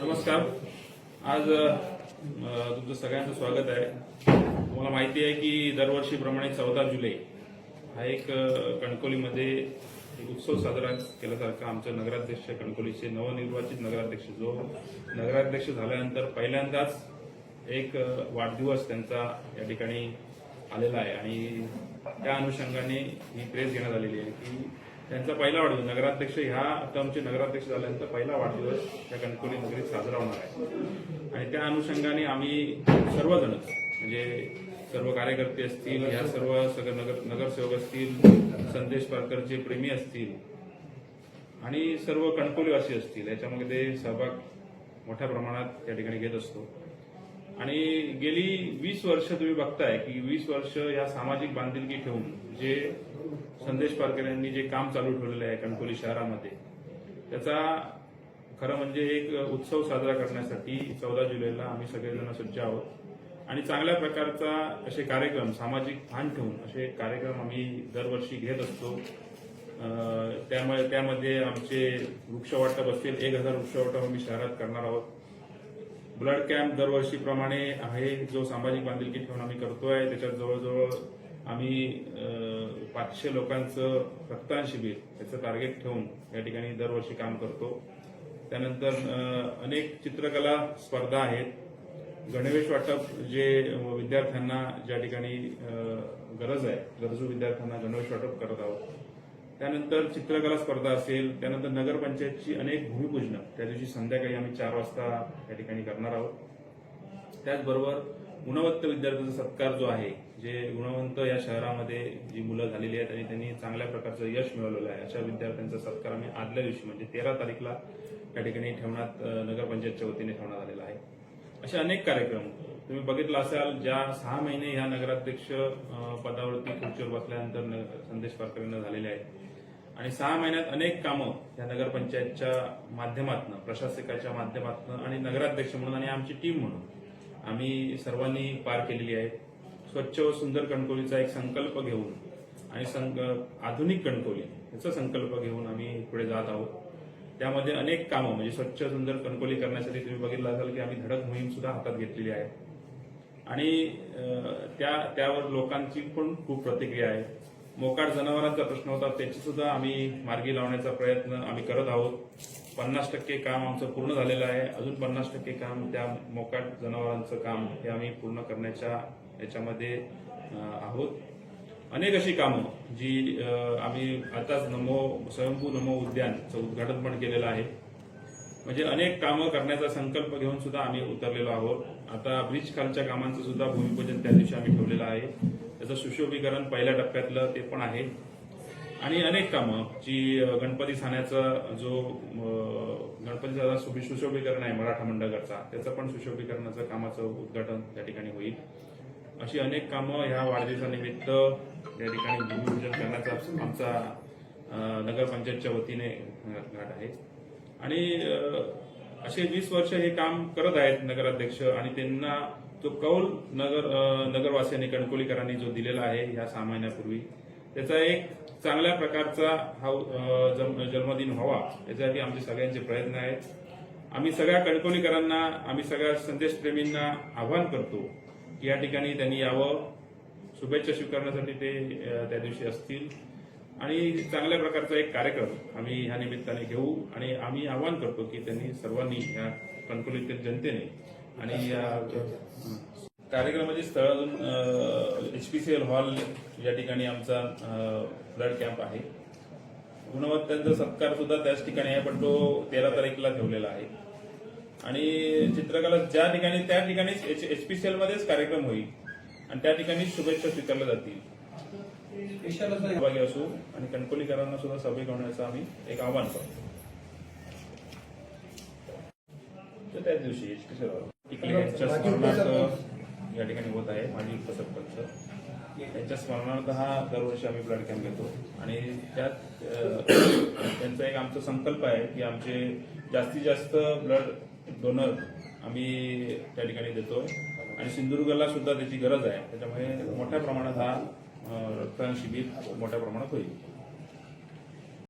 नमस्कार. आज तुमचं सगळ्यांचं स्वागत आहे. तुम्हाला माहिती आहे की दरवर्षीप्रमाणे 14 जुलै हा एक कणकवलीमध्ये एक उत्सव साजरा केल्यासारखा आमचं नगराध्यक्ष कणकवलीचे नवनिर्वाचित नगराध्यक्ष जो नगराध्यक्ष झाल्यानंतर पहिल्यांदाच एक वाढदिवस त्यांचा या ठिकाणी आलेला आहे आणि त्या अनुषंगाने ही प्रेस घेण्यात आलेली आहे की त्यांचा पहिला वाढदिवस नगराध्यक्ष ह्या टर्मचे नगराध्यक्ष झाल्यानंतर पहिला वाढदिवस त्या कणकवली नगरीत साजरा होणार आहे आणि त्या अनुषंगाने आम्ही सर्वजणच म्हणजे सर्व कार्यकर्ते असतील, ह्या सर्व नगरसेवक असतील, संदेश पारकरचे प्रेमी असतील आणि सर्व कणकवलीवासी असतील याच्यामध्ये सहभाग मोठ्या प्रमाणात त्या ठिकाणी घेत असतो. आणि गेली 20 वर्ष तुम्ही बघताय की 20 वर्ष या सामाजिक बांधिलकी ठेवून जे संदेश पारकर यांनी जे काम चालू ठेवलेलं आहे कणकवली शहरामध्ये त्याचा खरं म्हणजे एक उत्सव साजरा करण्यासाठी 14 जुलैला आम्ही सगळेजण सज्ज आहोत आणि चांगल्या प्रकारचा असे कार्यक्रम सामाजिक भान ठेवून असे कार्यक्रम आम्ही दरवर्षी घेत असतो. त्यामध्ये आमचे वृक्षवाटप असतील 1000 वृक्षवाटप आम्ही शहरात करणार आहोत. ब्लड कॅम्प दरवर्षीप्रमाणे आहे जो सामाजिक बांधिलकी ठेवून आम्ही करतोय. त्याच्यात जवळजवळ आम्ही 500 लोकांचं रक्तदान शिबिर याचं टार्गेट ठेवून या ठिकाणी दरवर्षी काम करतो. त्यानंतर अनेक चित्रकला स्पर्धा आहेत. गणवेश वाटप जे विद्यार्थ्यांना ज्या ठिकाणी गरज आहे गरजू विद्यार्थ्यांना गणवेश वाटप करत आहोत. त्यानंतर चित्रकला स्पर्धा असेल. त्यानंतर नगरपंचायतची अनेक भूमिपूजन त्या दिवशी संध्याकाळी आम्ही 4 वाजता या ठिकाणी करणार आहोत. त्याचबरोबर गुणवंत विद्यार्थ्यांचा सत्कार जो आहे जे गुणवंत या शहरामध्ये जी मुलं झालेली आहेत आणि त्यांनी चांगल्या प्रकारचं यश मिळवलेलं आहे अशा विद्यार्थ्यांचा सत्कार आम्ही आदल्या दिवशी म्हणजे 13 तारीखला या ठिकाणी ठेवण्यात नगरपंचायतच्या वतीने ठेवण्यात आलेला आहे. असे अनेक कार्यक्रम तुम्ही बघितलं असाल. ज्या 6 महिने ह्या नगराध्यक्ष पदावरती खुर्चीवर बसल्यानंतर संदेश पारकर यांना झालेले आहेत आणि 6 महिन्यात अनेक कामं या नगरपंचायतच्या माध्यमातून प्रशासकाच्या माध्यमातून आणि नगराध्यक्ष म्हणून आणि आमची टीम म्हणून आम्ही सर्वांनी पार केलेली आहे. स्वच्छ व सुंदर कणकवलीचा एक संकल्प घेऊन आणि आधुनिक कणकवली याचा संकल्प घेऊन आम्ही पुढे जात आहोत. त्यामध्ये अनेक कामं म्हणजे स्वच्छ सुंदर कणकवली करण्यासाठी तुम्ही बघितलं असाल की आम्ही धडक मोहीम सुद्धा हातात घेतलेली आहे आणि त्यावर लोकांची पण खूप प्रतिक्रिया आहे. मोकाट जनावरांचा प्रश्न होता त्याची सुद्धा आम्ही मार्गी लावण्याचा प्रयत्न आम्ही करत आहोत. 50% काम आमचं पूर्ण झालेलं आहे. अजून 50% काम त्या मोकाट जनावरांचं काम हे आम्ही पूर्ण करण्याच्या याच्यामध्ये आहोत. अनेक अशी कामं जी आम्ही आताच स्वयंभू नमो उद्यानचं उद्घाटन पण केलेलं आहे. म्हणजे अनेक कामं करण्याचा संकल्प घेऊन सुद्धा आम्ही उतरलेलो आहोत. आता ब्रिज खालच्या कामांचं सुद्धा भूमिपूजन त्या दिवशी आम्ही ठेवलेलं आहे. त्याचं सुशोभीकरण पहिल्या टप्प्यातलं ते पण आहे आणि अनेक कामं जी गणपती साण्याचा जो गणपतीचा सुशोभीकरण आहे मराठा मंडळाचा त्याचं पण सुशोभीकरणाचं कामाचं उद्घाटन त्या ठिकाणी होईल. अशी अनेक कामं ह्या वाढदिवसानिमित्त या ठिकाणी भूमिपूजन करण्याचा आमचा नगरपंचायतच्या वतीने घाट आहे आणि असे 20 वर्ष हे काम करत आहेत नगराध्यक्ष आणि त्यांना जो कौल नगरवासियांनी कणकवलीकरांनी जो दिलेला आहे ह्या 6 महिन्यापूर्वी त्याचा एक चांगल्या प्रकारचा हा जन्मदिन व्हावा यासाठी आमचे सगळ्यांचे प्रयत्न आहेत. आम्ही सगळ्या कणकवलीकरांना आम्ही सगळ्या संदेशप्रेमींना आवाहन करतो की या ठिकाणी त्यांनी यावं. शुभेच्छा स्वीकारण्यासाठी ते त्या दिवशी असतील आणि चांगल्या प्रकारचा एक कार्यक्रम आम्ही ह्या निमित्ताने घेऊ आणि आम्ही आवाहन करतो की त्यांनी सर्वांनी या कणकवलीतील जनतेने आणि या कार्यक्रमाची स्थळ अजून HPCL हॉल या ठिकाणी आमचा ब्लड कॅम्प आहे. गुणवत्तांचा सत्कार सुद्धा त्याच ठिकाणी आहे पण तो 13 तारीखला ठेवलेला आहे आणि चित्रकला ज्या ठिकाणी त्या ठिकाणीच HPCL मध्येच कार्यक्रम होईल आणि त्या ठिकाणी शुभेच्छा स्वीकारल्या जातील. सहभागी असू आणि कणकवलीकरांना सुद्धा सहभागी होण्याचं आम्ही एक आवाहन करतो. त्याच दिवशी HPCL यांच्या स्मरणार्थ या ठिकाणी होत आहे. माजी उपसरपंच यांच्या स्मरणार्थ हा दरवर्षी आम्ही ब्लड कॅम्प घेतो आणि त्यात त्यांचा एक आमचा संकल्प आहे की आमचे जास्तीत जास्त ब्लड डोनर आम्ही त्या ठिकाणी देतो आणि सिंधुदुर्गला सुद्धा त्याची गरज आहे. त्याच्यामुळे मोठ्या प्रमाणात हा रक्तदान शिबिर मोठ्या प्रमाणात होईल.